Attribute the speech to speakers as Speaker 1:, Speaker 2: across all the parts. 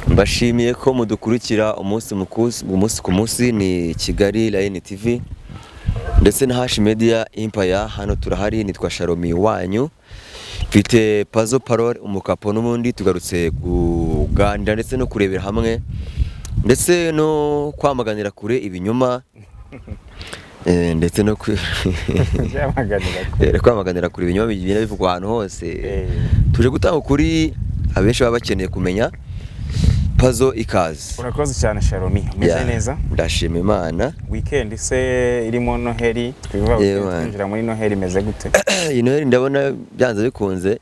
Speaker 1: Mbashimiye ko mudukurikira umunsi ku munsi ni Kigali Line TV ndetse na Hash Media Empire. Hano turahari nitwa Sharomi wanyu, mfite Pazo Parole umukapo n'ubundi tugarutse kuganira ndetse no kurebera hamwe ndetse no kwamaganira kure ibinyoma ndetse no kwamaganira kure ibinyoma bigenda bivugwa ahantu hose. Tuje gutanga ukuri abenshi baba bakeneye kumenya. Pazo ikaze.
Speaker 2: Urakoze cyane Sharomi, umeze neza?
Speaker 1: Ndashima Imana.
Speaker 2: Weekend se irimo Noheli, twinjira muri Noheli meze gute?
Speaker 1: Iyi Noheli ndabona byanze bikunze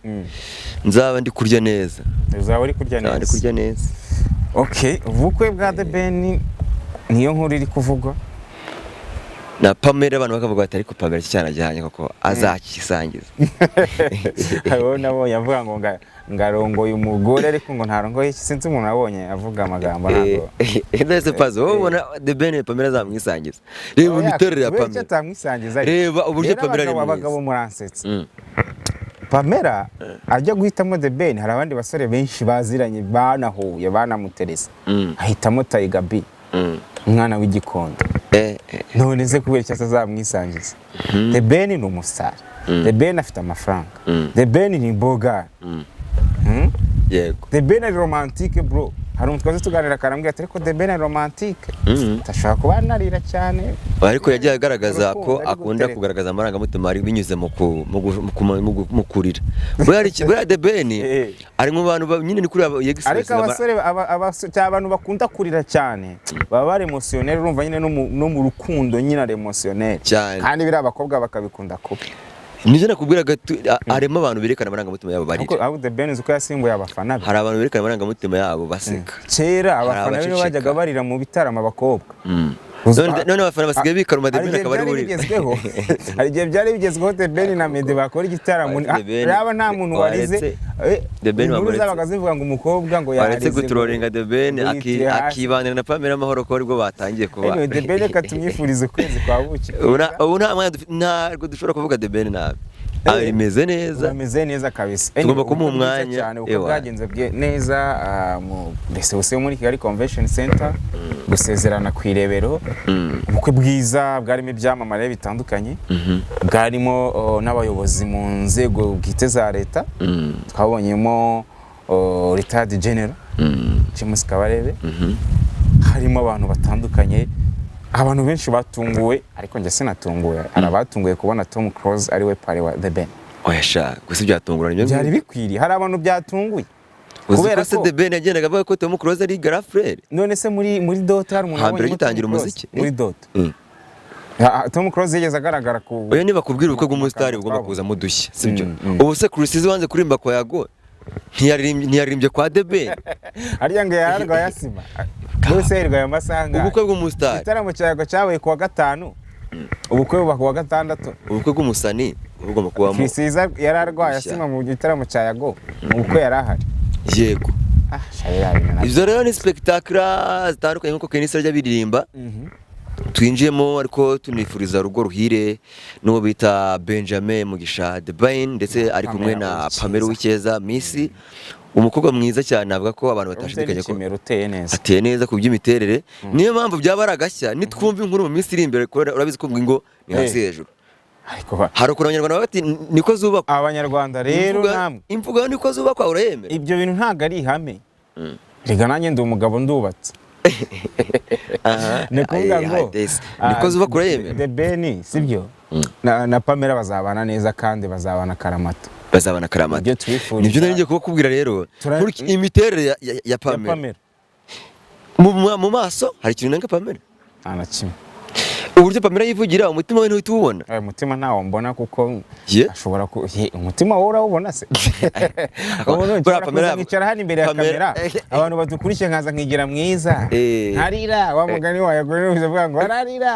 Speaker 1: nzaba ndi kurya neza.
Speaker 2: Uzaba uri kurya neza?
Speaker 1: Ndi kurya neza.
Speaker 2: Okay, ubukwe bwa The Ben niyo nkuru iri kuvugwa
Speaker 1: na Pamela, abantu bakavuga ati ariko Pamela cyane ajyanye koko azakisangiza.
Speaker 2: Abo nabo yavuga ngo ngarongoye umugore ariko ngo ntarongoye sinzi umuntu abonye avuga amagambo ntabwo.
Speaker 1: Ndetse Pazo ubona The Ben Pamela zamwisangiza. Reba imiterere ya Pamela.
Speaker 2: Tamwisangiza.
Speaker 1: Reba uburyo Pamela ari mwiza.
Speaker 2: Abagabo muransetse. Pamela ajya guhitamo The Ben, hari abandi basore benshi baziranye banahuye banamuteresa. Ahitamo Tiger B. Umwana w'igikondo. None se kubera cyase zamwisangiza. The Ben ni umustar. The Ben afite amafaranga. The Ben ni boga.
Speaker 1: Yego.
Speaker 2: The Ben ari romantique bro. Hari umutwaze tuganira karambwira ati ariko The Ben ari romantique. Tashaka kuba narira cyane.
Speaker 1: Ariko yagiye agaragaza ko akunda kugaragaza amarangamutima ari binyuze mu kurira. Buriya The Ben ari mu bantu nyine ni kuri yegispress.
Speaker 2: Ariko abasore abantu bakunda kurira cyane baba bari emotionnel, urumva nyine no mu rukundo nyine ari emotionnel. Kandi biri abakobwa bakabikunda kubi.
Speaker 1: Nije nakubwira arimo abantu berekana amarangamutima yabo barira.
Speaker 2: Kuko The Ben uko yasimbuye abafana.
Speaker 1: Hari abantu berekana amarangamutima yabo baseka.
Speaker 2: Kera abafana byo bajyaga barira mu bitaramo abakobwa.
Speaker 1: None abafana basigaye bikaruma The Ben akaba ari burira.
Speaker 2: Hari gihe byari bigezweho The Ben na Meddy bakora igitaramo. Raba nta muntu warize.
Speaker 1: The Ben
Speaker 2: bazabaga zivuga ngo umukobwa ngo
Speaker 1: yarize. Baretse gutrolinga The Ben akibanira na Pamela amahoro ko aribwo batangiye kuba.
Speaker 2: The Ben katumyifuriza ukwezi kwa buki.
Speaker 1: Ubu ntabwo dushobora kuvuga The Ben nabi. Ameze neza.
Speaker 2: Ameze neza kabisa.
Speaker 1: Tugomba kumuha umwanya.
Speaker 2: Uko bwagenze neza mbese bose muri Kigali Convention Center gusezerana ku irebero. Ubukwe bwiza bwarimo ibyamamare bitandukanye. Bwarimo n'abayobozi mu nzego bwite za leta. Twabonyemo retired general James Kabarebe. Harimo abantu batandukanye. Abantu benshi batunguwe ariko njye sinatunguwe. Arabatunguye kubona Tom Cruise ari we pare wa The Ben.
Speaker 1: Oyasha gusa byatungurana ibyo
Speaker 2: byari bikwiriye. Hari abantu byatunguye
Speaker 1: kubera ko The Ben yagendaga avuga ko Tom Cruise ari girlfriend.
Speaker 2: None se muri Dota hari umuntu
Speaker 1: wabonye gitangira umuziki
Speaker 2: muri Dota. Tom Cruise yigeze agaragara ku
Speaker 1: oya niba kubwira ubukwe bw'umustar bugomba kuza mu dushya sibyo. Ubu se Chris wanze kurimba kwa Yago ntiyaririmbye kwa The Ben.
Speaker 2: Arya ngo yararwaye asima. Bose yarwaye amasanga.
Speaker 1: Ubukwe bw'umustar.
Speaker 2: Itaramo cyago cyabaye kuwa gatanu. Ubukwe buba kuwa gatandatu.
Speaker 1: Ubukwe bw'umusani bugomba kuba mu.
Speaker 2: Chris yararwaye asima mu gitaramo cya Yago. Ubukwe yarahari.
Speaker 1: Yego. Ibyo rero ni spectacle zitandukanye nkuko Kenisa rya biririmba. Twinjiyemo ariko tunifuriza rugo ruhire n'uwo bita Benjamin Mugisha The Ben ndetse ari kumwe na Pamela w'Ikeza Misi, umukobwa mwiza cyane avuga ko abantu batashidikanye ko ateye neza ku by'imiterere. Niyo mpamvu byaba aragashya nitwumva inkuru mu minsi iri imbere urabizi ko ngo ni hasi hejuru.
Speaker 2: Ariko
Speaker 1: hari ukuntu abanyarwanda bati niko zubakwa.
Speaker 2: Abanyarwanda rero namwe
Speaker 1: imvugo niko zubakwa urayemera.
Speaker 2: Ibyo bintu ntago ari ihame. Rega nanjye ndi umugabo ndubatse. Nikuvuga ngo
Speaker 1: niko zubakwa urayemera.
Speaker 2: The Ben sibyo na Pamela bazabana neza kandi bazabana karamata.
Speaker 1: Bazabana karamata.
Speaker 2: Ibyo twifuriza.
Speaker 1: Nibyo nari ngiye kubwira rero. Imiterere ya Pamela. Mu maso hari ikintu nanga Pamela.
Speaker 2: Anakimwe.
Speaker 1: Uburyo Pamela yivugira umutima we ntuhita ubona.
Speaker 2: Umutima ntawo mbona kuko ashobora umutima wowe urawubona se. Pamela yicara hano imbere ya kamera abantu badukurikiye nkaza nkigira mwiza. Ntarira wa mugani wa Yago uvuga ngo ararira.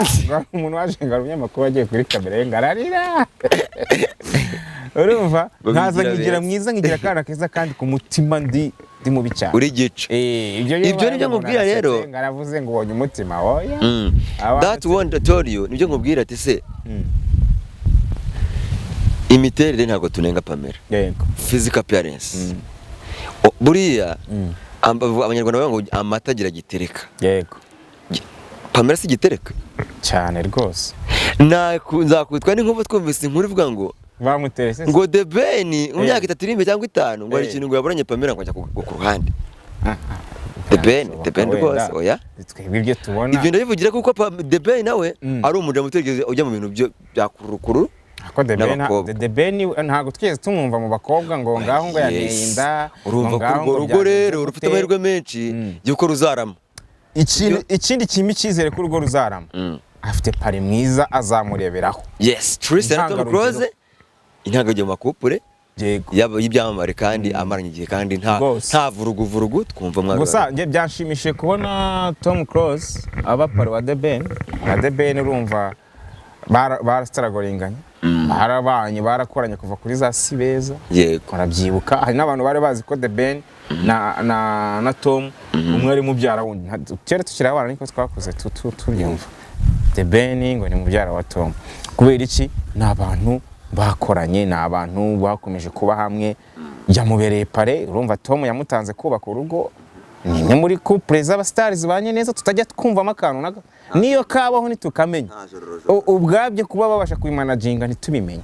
Speaker 2: Umuntu waje ngara umunyamakuru agiye kuri kamera ye ngararira. Urumva nkaza nkigira mwiza nkigira kana keza kandi ku mutima ndi mu bicyaro.
Speaker 1: Uri gice.
Speaker 2: Ibyo
Speaker 1: nibyo nkubwira rero.
Speaker 2: Ngaravuze ngo ubonye umutima oya.
Speaker 1: That one told you nibyo nkubwira ati se. Imiterere ntabwo tunenga Pamela.
Speaker 2: Yego.
Speaker 1: Physical appearance. buriya abanyarwanda bavuga ngo amata agira gitereka.
Speaker 2: Yego.
Speaker 1: Pamela si gitereka
Speaker 2: cyane rwose.
Speaker 1: Nzakutwa n'inkuba twumvise inkuru ivuga ngo
Speaker 2: bamuterese
Speaker 1: ngo The Ben mu myaka 3 iri imbere cyangwa 5 ngo hari ikintu ngo yaburanye Pamela ngo ajya ku ruhande. The Ben rwose oya.
Speaker 2: Twebwe ibyo tubona.
Speaker 1: Ibyo ndabivugira kuko The Ben nawe ari umuja mutegeze ujya mu bintu bya kurukuru.
Speaker 2: Ako The Ben ntago twese tumumva mu bakobwa ngo ngaho ngo yaneye inda.
Speaker 1: Urumva ko urugo rero rufite amahirwe menshi yuko ruzarama.
Speaker 2: Ikindi kimi cyizere ko urugo ruzarama. Afite pari mwiza azamureberaho.
Speaker 1: Yes, Tristan Tom Close intangajyo makupure y'ibyamamare kandi amaranye igihe kandi nta vurugu twumva mwa.
Speaker 2: Gusa nge byanshimishije kubona Tom Close aba pari wa The Ben. The Ben urumva barastaragorenganye. Barabanye barakoranye kuva kuri za Sibeza.
Speaker 1: Yego.
Speaker 2: Barabyibuka hari n'abantu bari bazi ko The Ben na Tom umwe ari mubyara wundi. Cyera tukira abana niko twakuze tubyumva. The Ben ngo ni mubyara wa Tom. Kubera iki n'abantu bakoranye n'abantu bakomeje kuba hamwe yamubereye pare. Urumva Tom yamutanze kubaka urugo. Ni muri couple z'aba stars banye neza tutajya twumva amakano niyo kabaho nitukamenya. Ubwabye kuba babasha kubimanaginga ntitubimenye.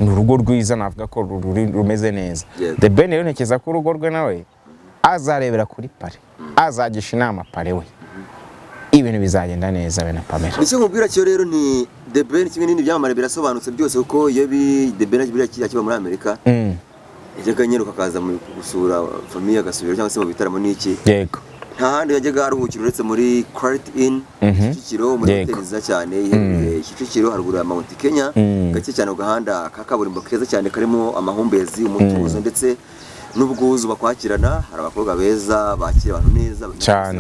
Speaker 2: Ni urugo rwiza navuga ko rumeze neza. The Ben rero ntekeza ko urugo rwe nawe azarebera kuri pare. Azagisha inama pare we. Ibintu bizagenda neza be na Pamela.
Speaker 1: Nicyo nkubwira cyo rero ni The Ben kimwe n'indi byamamare birasobanutse byose kuko iyo The Ben biriya kiba muri Amerika. Yajyaga nyeruka akaza mu gusura famille agasubira cyangwa se mu bitaramo n'iki.
Speaker 2: Yego.
Speaker 1: Nta handi yajyaga aruhukira uretse muri Quality Inn Kicukiro muri hoteli nziza cyane Kicukiro haruguru ya Mount Kenya gake cyane ku gahanda ka kaburimbo keza cyane karimo amahumbezi umutuzo ndetse n'ubwuzu bakwakirana. Hari abakobwa beza bakira abantu neza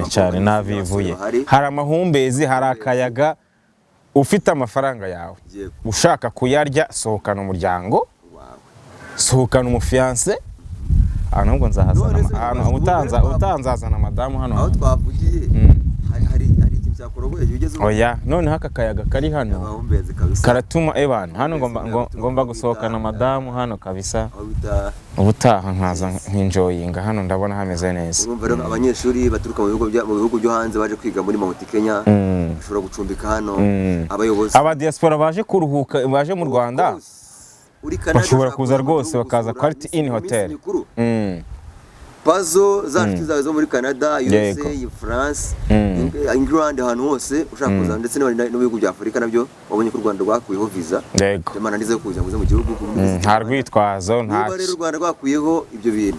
Speaker 2: cyane navivuye. Hari amahumbezi hari akayaga ufite amafaranga yawe ushaka kuyarya sohokana umuryango sohokana umufiance nubwo nzahazana utanzazana madamu hano
Speaker 1: aho twavugiye hari ikintu cyakorogoye ugeze
Speaker 2: oya none haka kayaga kari hano karatuma ebana hano ngomba gusohokana madamu hano kabisa ubutaha nkaza nkinjoyinga hano ndabona hameze neza.
Speaker 1: Urumva rero abanyeshuri baturuka mu bihugu byo hanze baje kwiga muri Mount Kenya bashobora gucumbika hano. Abayobozi
Speaker 2: aba diaspora baje kuruhuka baje mu Rwanda bashobora kuza rwose bakaza Quality Inn Hotel.
Speaker 1: Pazo za nshuti zawe zo muri Canada, USA, France, England ahantu hose ushaka kuza ndetse no bihugu bya Afrika nabyo wabonye ko u Rwanda rwakuyeho visa. Imana ndize kuza mu gihugu
Speaker 2: nta rwitwazo nta
Speaker 1: rero u Rwanda rwakuyeho ibyo bintu.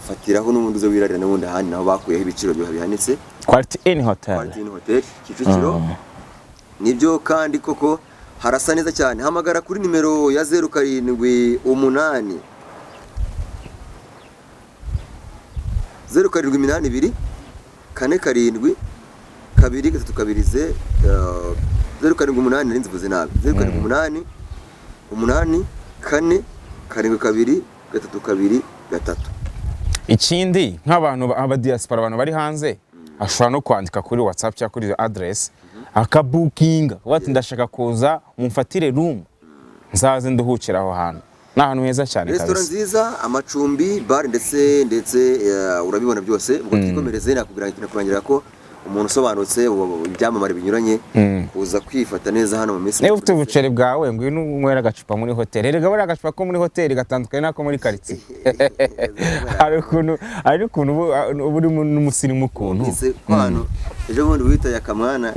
Speaker 1: Fatiraho n'umuntu uzo wirarira n'ubundi ahandi naho bakuyeho ibiciro byo bihanitse.
Speaker 2: Quality Inn Hotel.
Speaker 1: Quality Inn Hotel Kicukiro. Nibyo kandi koko harasa neza cyane. Hamagara kuri nimero ya 078 072 47 2 3 078 ninzivuze nabi 078 8 4 7 2 3
Speaker 2: Ikindi nk'abantu aba diaspora abantu bari hanze ashobora no kwandika kuri WhatsApp cyangwa kuri address akabukinga wati ndashaka kuza mumfatire room nzaze nduhukira aho hantu. N'ahantu heza cyane kabisa.
Speaker 1: Restaurant nziza, amacumbi, bar ndetse urabibona byose. Ubwo twikomereze nakurangira ko umuntu usobanutse ibyamamare binyuranye uza kwifata neza hano mu minsi.
Speaker 2: Niba ufite ubuceri bwawe ngo ino unywera agacupa muri hotel. Erega bari agacupa ko muri hotel gatandukanye nako muri quartier. Ari ukuntu uri n'umusirimu ukuntu.
Speaker 1: Hano ejo bundi wita yakamwana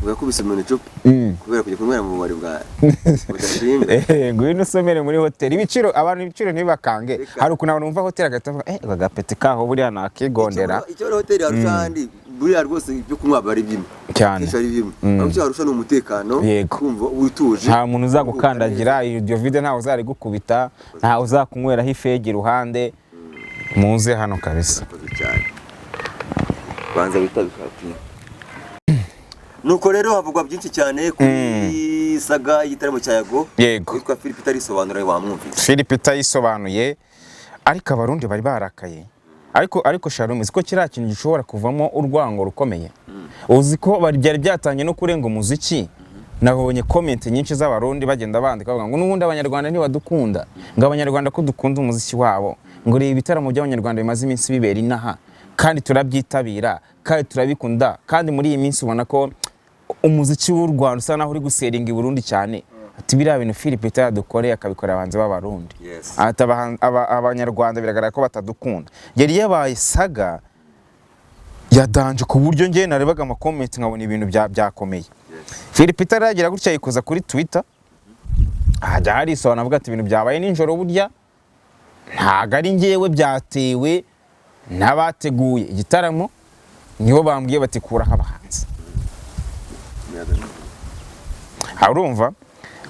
Speaker 1: ugakubise umuntu icupa kubera kujya kunywera mu bubari bwa budashinga.
Speaker 2: Ngwino usomere muri hotel ibiciro abantu ibiciro ntibakange. Hari ukuntu abantu bumva hotel agatavuga bagapeti kaho buriya nakigondera.
Speaker 1: Icyo hotel yarushandi buriya rwose ibyo kunywa bari bimwe
Speaker 2: cyane.
Speaker 1: Ariko harusha n'umutekano kumva wituje.
Speaker 2: Nta muntu uzagukandagira iyo video ntawe uzari gukubita ntawe uzakunyweraho ifegi ruhande muze hano kabisa.
Speaker 1: Banza bitabikati. Nuko rero havugwa byinshi cyane kuri saga y'igitaramo cya Yago. Witwa PHILPETER yisobanura wamwumvise.
Speaker 2: PHILPETER yisobanuye ariko abarundi bari barakaye. Ariko Shalom ziko kira kintu gishobora kuvamo urwango rukomeye. Uziko byari byatanye no kurenga umuziki. Nabonye comment nyinshi z'abarundi bagenda bandika bavuga ngo n'ubundi abanyarwanda ntibadukunda. Ngo abanyarwanda ko dukunda umuziki wabo. ngo reba ibitaramo by'abanyarwanda bimaze iminsi bibera inaha kandi turabyitabira kandi turabikunda kandi muri iyi minsi ubona ko umuziki w'u Rwanda usa naho uri guseringa i Burundi cyane ati biriya bintu PHILPETER yadukoreye akabikorera abahanzi b'abarundi ati abanyarwanda biragaragara ko batadukunda yari yabaye saga yadanje ku buryo ngiye narebaga ama comment nkabona ibintu byakomeye PHILPETER yagira gutya yikoza kuri Twitter ajya harisobanura avuga ati ibintu byabaye ninjoro burya ntago ari ngewe byatewe n'abateguye igitaramo niho bambwiye bati kuraho abahanzi urumva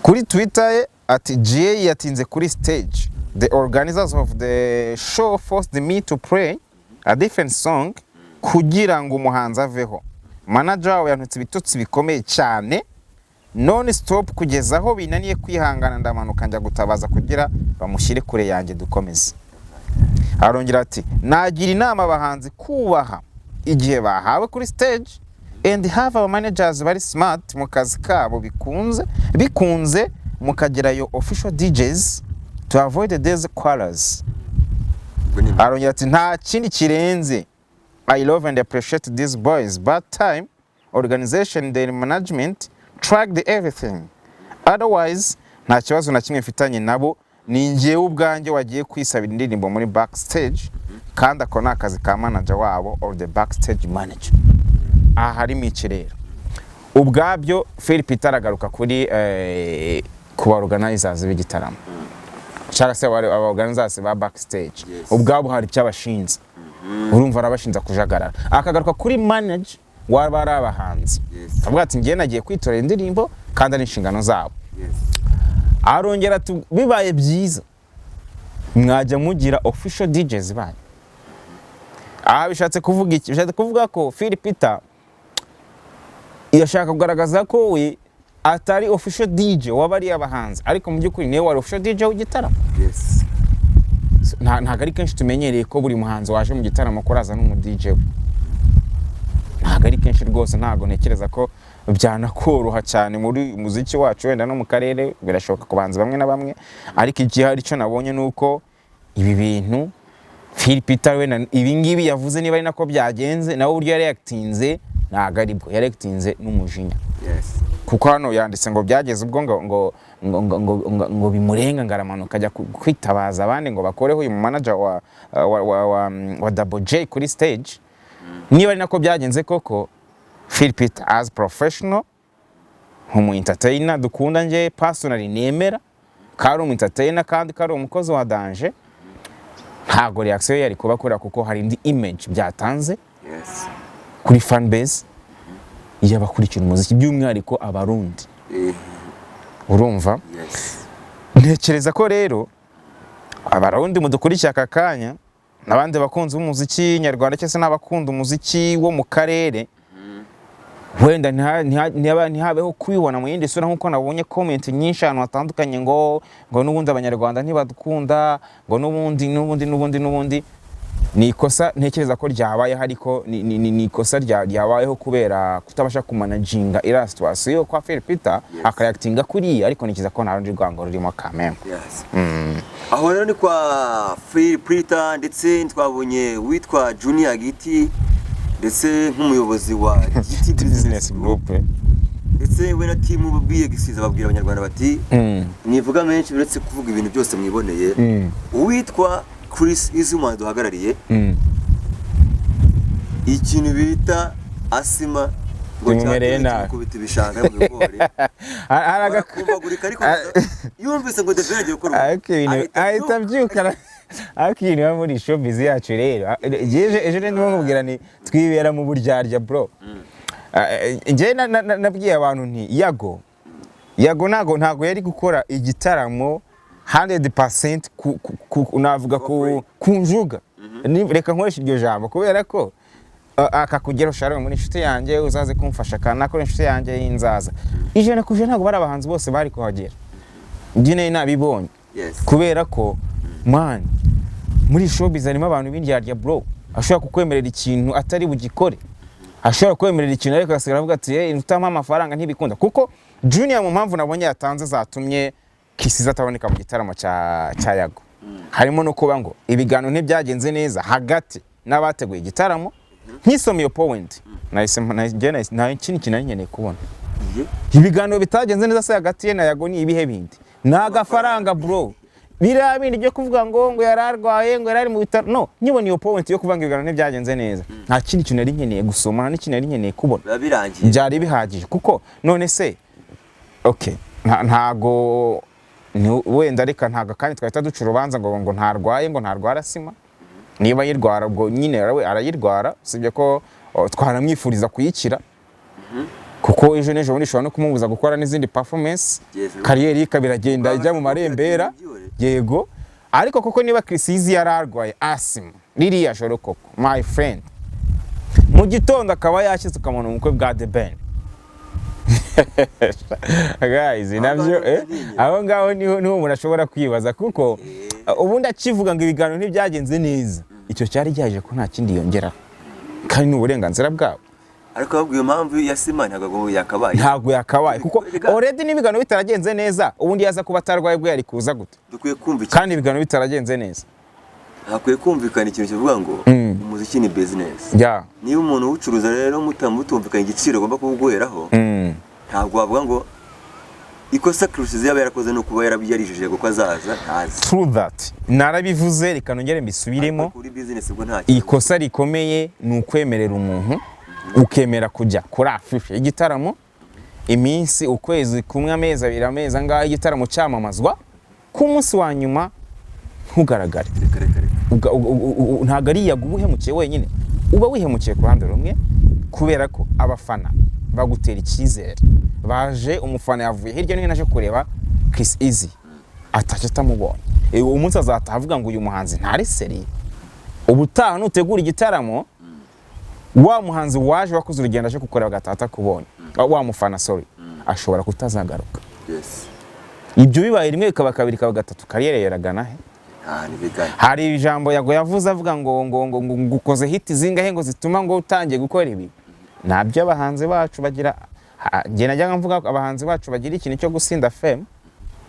Speaker 2: kuri Twitter ati GA yatinze kuri stage the organizers of the show forced me to play a different song kugira ngo umuhanzi aveho manager wawe yantutse ibitutsi bikomeye cyane non stop kugeza aho binaniye kwihangana ndamanuka njya gutabaza kugira bamushyire kure yanjye dukomeze arongera ati nagira inama abahanzi kubaha igihe bahawe kuri stage and have our managers very smart mu kazi kabo bikunze mukagira yo official DJs to avoid these quarrels arongera ati nta kindi kirenze I love and appreciate these boys but time organization their management tracked everything otherwise nta kibazo na kimwe mfitanye nabo ni njyewe ubwanjye wagiye kwisabira indirimbo muri backstage kandi ako ni akazi ka manager wabo or the backstage manager aha harimo iki rero ubwabyo PHILPETER aragaruka kuri ku ba organizers b'igitaramo cyangwa se aba organizers ba backstage ubwabo hari cyabashinze urumva arabashinza kujagarara akagaruka kuri manager wabari abahanzi avuga ati ngiye nagiye kwitorera indirimbo kandi ari inshingano zabo arongera ati bibaye byiza mwajya mugira official DJs banyu bishatse kuvuga iki bishatse kuvuga ko PHILPETER yashaka kugaragaza ko we atari official DJ wabari abahanzi ariko mu byukuri niwe wari official DJ w'igitaramo ntago ari kenshi tumenyereye ko buri muhanzi waje mu gitaramo koraza n'umu DJ ntago ari kenshi rwose ntago ntekereza ko byanakoroha cyane muri muziki wacu wenda no mu karere birashoboka kubanza bamwe na bamwe ariko igihe hari cyo nabonye nuko ibi bintu PHILPETER wenda ibi ngibi yavuze niba ari nako byagenze nawe uburyo yareactinze ntago ari bwo yareactinze n'umujinya kuko hano yanditse ngo byageze ubwo ngo bimurenga ngaramanuka ajya kwitabaza abandi ngo bakoreho uyu manager wa Double J kuri stage niba ari nako byagenze koko PHILPETER as professional nk'umu entertainer dukunda nje personally nemera kari umu entertainer kandi kari umukozi wa danje ntago reaction yari kubakorera kuko hari indi image byatanze kuri fan base y'abakurikira umuziki by'umwihariko abarundi urumva ntekereza ko rero abarundi mudukurikira aka kanya nabandi bakunze umuziki nyarwanda cyese n'abakunda umuziki wo mu karere wenda ntihabeho kwibona mu yindi sura nkuko nabonye comment nyinshi ahantu hatandukanye ngo n'ubundi abanyarwanda ntibadukunda ngo n'ubundi ni ikosa ntekereza ko ryabaye ariko ni ikosa ryabayeho kubera kutabasha kumanaginga ira situation kwa PHILPETER akayakitinga kuri ariko nikiza ko narundi rwango rurimo kameme
Speaker 1: aho rero ni kwa PHILPETER ndetse twabonye witwa Junior Giti ndetse nk'umuyobozi wa Giti Business Group ndetse we na team ubwiye gisiza babwira abanyarwanda bati nivuga menshi biretse kuvuga ibintu byose mwiboneye uwitwa Chris Izuma duhagarariye ikintu bita asima ngo cyane kubita ibishanga mu bigori aragakumbagurika ariko yumvise ngo devenage gukora
Speaker 2: ahita byukana akini muri showbiz yacu rero ejo ndimo nkubwira ni twibera mu buryarya bro nje nabwiye abantu nti yago ntago yari gukora igitaramo 100% navuga ku njuga reka nkoresha iryo jambo kubera ko akakugera ushare muri inshuti yanjye uzaze kumfasha kana ko inshuti yanjye y'inzaza ijana kuje ntago bari abahanzi bose bari kuhagera njye nabibonye kubera ko man muri showbiz harimo abantu b'indyarya bro ashobora kukwemerera ikintu atari bugikore ashobora kwemerera ikintu ariko asigara avuga ati utama amafaranga ntibikunda kuko Junior mu mpamvu nabonye yatanze zatumye kisiza ataboneka mu gitaramo cya Yago harimo no kuba ngo ibiganiro ntibyagenze neza hagati n'abateguye igitaramo nk'isoma iyo point nta ikindi kintu nkeneye kubona ibiganiro bitagenze neza se hagati ye na Yago ni ibihe bindi n'agafaranga bro biriya bindi byo kuvuga ngo yararwaye ngo yarari mu bitaro no nyibona iyo point yo kuvuga ngo ibiganiro ntibyagenze neza nta kindi kintu nari nkeneye gusoma nta n'ikintu nari nkeneye kubona byari bihagije kuko none se okay ntago wenda reka ntago kandi twahita duca urubanza ngo ntarwaye ngo ntarwara sima niba yirwara ubwo nyine arayirwara sibye ko twaramwifuriza kuyikira kuko ejo n'ejo bundi ishobora no kumubuza gukora n'izindi performance kariyeri ikabiragenda ijya mu marembera yego ariko koko niba Chris yararwaye asima ririya joro koko my friend mu gitondo akaba yashyize ukamubona umukwe bwa The Ben guys nabyo aho ngaho niho umuntu ashobora kwibaza kuko ubundi akivuga ngo ibiganiro ntibyagenze neza icyo cyari cyaje ko nta kindi yongera kandi n'uburenganzira bwabo
Speaker 1: ariko abwiye impamvu ya sima ntago yakabaye
Speaker 2: kuko already n'ibiganiro bitaragenze neza ubundi yaza kuba atarwaye bwo yari kuza gute
Speaker 1: dukwiye kumva
Speaker 2: kandi ibiganiro bitaragenze neza
Speaker 1: hakwiye kumvikana ikintu kivuga ngo umuziki ni business niba umuntu ucuruza rero mutumvikana igiciro ugomba kuguheraho ntabwo wavuga ngo ikosa Chris yaba yarakoze no kuba yarabiyarijije kuko azaza ntazi
Speaker 2: true that narabivuze reka nongere mbisubiremo
Speaker 1: kuri business ubwo nta
Speaker 2: ikosa rikomeye ni ukwemerera umuntu ukemera kujya kuri afishe y'igitaramo iminsi ukwezi kumwe amezi abiri amezi angahe igitaramo cyamamazwa ku munsi wa nyuma ntugaragare ntabwo ari Yago ubuhemukiye wenyine uba wihemukiye ku ruhande rumwe kubera ko abafana bagutera icyizere baje umufana yavuye hirya no hino aje kureba Chris Easy ataje atamubonye umunsi azataha avuga ngo uyu muhanzi ntari seri ubutaha nutegura igitaramo wa muhanzi waje wakoze urugendo aje kukorera gatata kubonye wa mufana ashobora kutazagaruka ibyo bibaye rimwe bikaba kabiri kaba gatatu kariyeri yaragana he hari ijambo Yago yavuze avuga ngo gukoze hit zingahe ngo zituma ngo utangiye gukora ibi nabyo abahanzi bacu bagira nge najyaga mvuga abahanzi bacu bagira ikintu cyo gusinda fame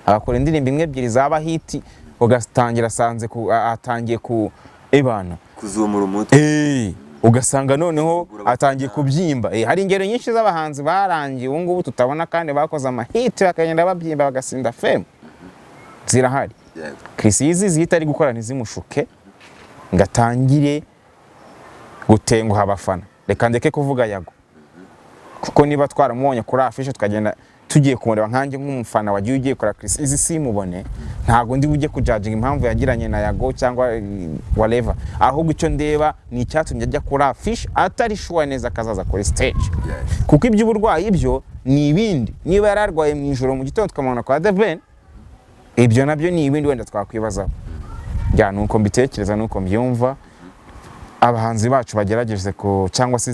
Speaker 2: agakora indirimbo imwe ebyiri zaba hit ugatangira asanze atangiye ku ebana
Speaker 1: kuzumura umutwe
Speaker 2: ugasanga noneho atangiye kubyimba hari ingero nyinshi z'abahanzi barangiye ubu ngubu tutabona kandi bakoze amahit bakagenda babyimba bagasinda fame zirahari Chris zihita ari gukora ntizimushuke ngatangire gutenguha abafana reka ndeke kuvuga Yago kuko niba twaramubonye kuri afishe tukagenda tugiye kumureba nkanjye nk'umufana wagiye ugiye kora Chris simubone ntago ndi ujye kujudging impamvu yagiranye na Yago cyangwa whatever ahubwo icyo ndeba ni icyatumye ajya kuri afishe atari sure neza kazaza kuri stage kuko iby'uburwayi ibyo ni ibindi niba yararwaye mu ijoro mu gitondo tukamubona kwa The Ben ibyo nabyo ni ibindi wenda twakwibaza nuko mbitekereza nuko mbyumva abahanzi bacu bagerageze ko cyangwa se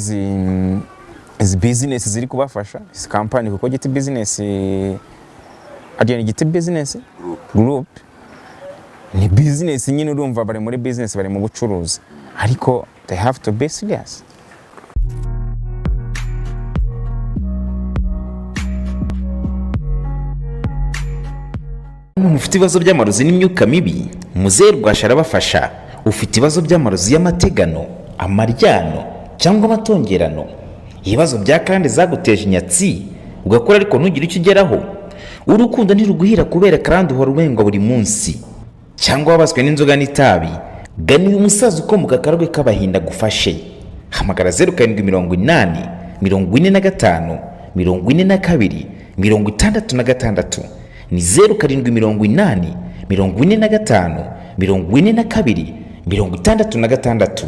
Speaker 2: izi business ziri kubafasha izi company kuko giti business ageni giti business group ni business nyine urumva bari muri business bari mu bucuruzi ariko they have to be serious.
Speaker 3: Mufite ibibazo by'amarozi n'imyuka mibi muzehe Rwasha arabafasha. Ufite ibibazo by'amarozi y'amategano, amaryano cyangwa amatongerano, ibibazo bya kandi zaguteje inyatsi ugakora ariko ntugire icyo ugeraho, urukundo ntiruguhira kubera kandi uhora urengwa buri munsi, cyangwa wabaswe n'inzoga n'itabi, gana uyu musaza ukomoka Karagwe k'Abahinda gufashe. Hamagara 0780 45 42 66 ni 0780 45 42 66.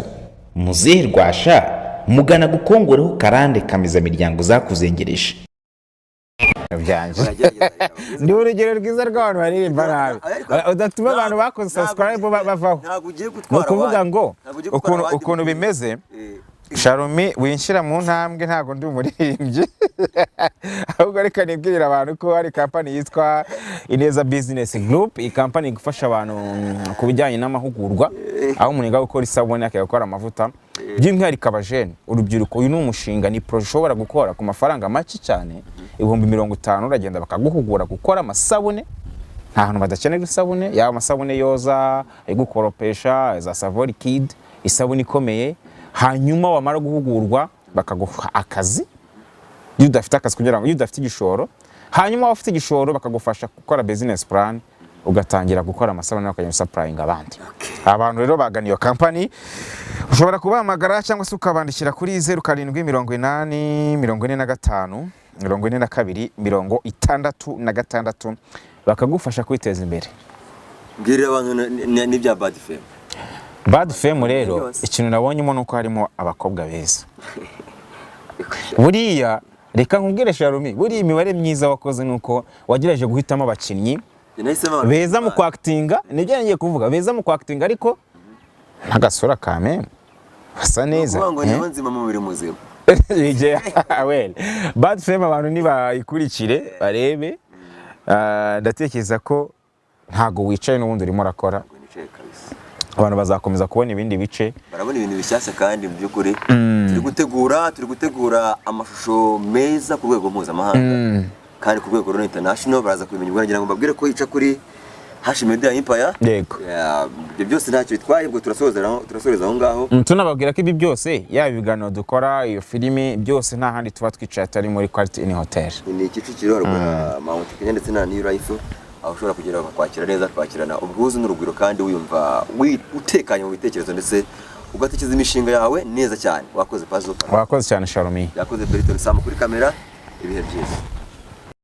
Speaker 3: Muzehe Rwasha mugana gukongoreho karande kamiza miryango zakuzengereje.
Speaker 2: Ni urugero rwiza rw'abantu baririmba nabi udatuma abantu bakoze subscribe bavaho. Ni ukuvuga ngo ukuntu bimeze Sharumi winshira mu ntambwe ntago ndi umuririmbyi ahubwo reka nibwirira abantu ko hari company yitwa Ineza Business Group. Iyi company igufasha abantu ku bijyanye n'amahugurwa aho umuntu yiga gukora isabune akayakora amavuta by'umwihariko abajene urubyiruko. Uyu ni umushinga ni project ushobora gukora ku mafaranga make cyane 50,000 uragenda bakaguhugura gukora amasabune nta hantu badakenera isabune, yaba amasabune yoza, yo gukoropesha, za Savoy Kid, isabune ikomeye. Hanyuma wamara guhugurwa bakaguha akazi, iyo udafite akazi kugira ngo iyo udafite igishoro, hanyuma wafite igishoro bakagufasha gukora business plan, ugatangira gukora amasabune ukajya supplying abandi. Abantu rero bagana iyo company, ushobora kubahamagara cyangwa se ukabandikira kuri 0780 45 42 66 bakagufasha kwiteza imbere.
Speaker 1: Mbwirira abantu n'ibya bad fame.
Speaker 2: Bad fame rero ikintu nabonyemo nuko harimo abakobwa beza. Buriya reka nkubwire Sharumi, buriya imibare myiza wakoze nuko wagerageje guhitamo abakinnyi beza mu kwactinga, nibyo ngiye kuvuga, beza mu kwactinga ariko ntagasura kame basa neza.
Speaker 1: Ngo niba nzima mu mubiri muzima.
Speaker 2: Well, bad fame abantu nibayikurikire barebe. Ndatekereza ko ntago wicaye n'ubundi urimo rakora. Abantu bazakomeza kubona ibindi bice,
Speaker 1: barabona ibintu bishyashya kandi mu by'ukuri turi gutegura amashusho meza ku rwego mpuzamahanga kandi ku rwego international. Baraza kubimenya ubwo nagira ngo mbabwire ko yica kuri Media Empire.
Speaker 2: Yego.
Speaker 1: Ibyo byose ntacyo bitwaye, ubwo turasoreza aho ngaho.
Speaker 2: Tunababwira ko ibi byose yaba ibiganiro dukora, iyo filime byose nta handi tuba twicaye atari muri Quality in Hotel.
Speaker 1: Ni Kicukiro haruguru Mount Kenya ndetse na New Life, aho ushobora kugera kwakira neza, kwakirana ubwuzu n'urugwiro kandi wiyumva utekanye mu bitekerezo ndetse ugatekereza imishinga yawe neza cyane. Wakoze Pazo.
Speaker 2: Wakoze cyane Sharumi.
Speaker 1: Yakoze Beriton Sam kuri kamera. Ibihe byiza.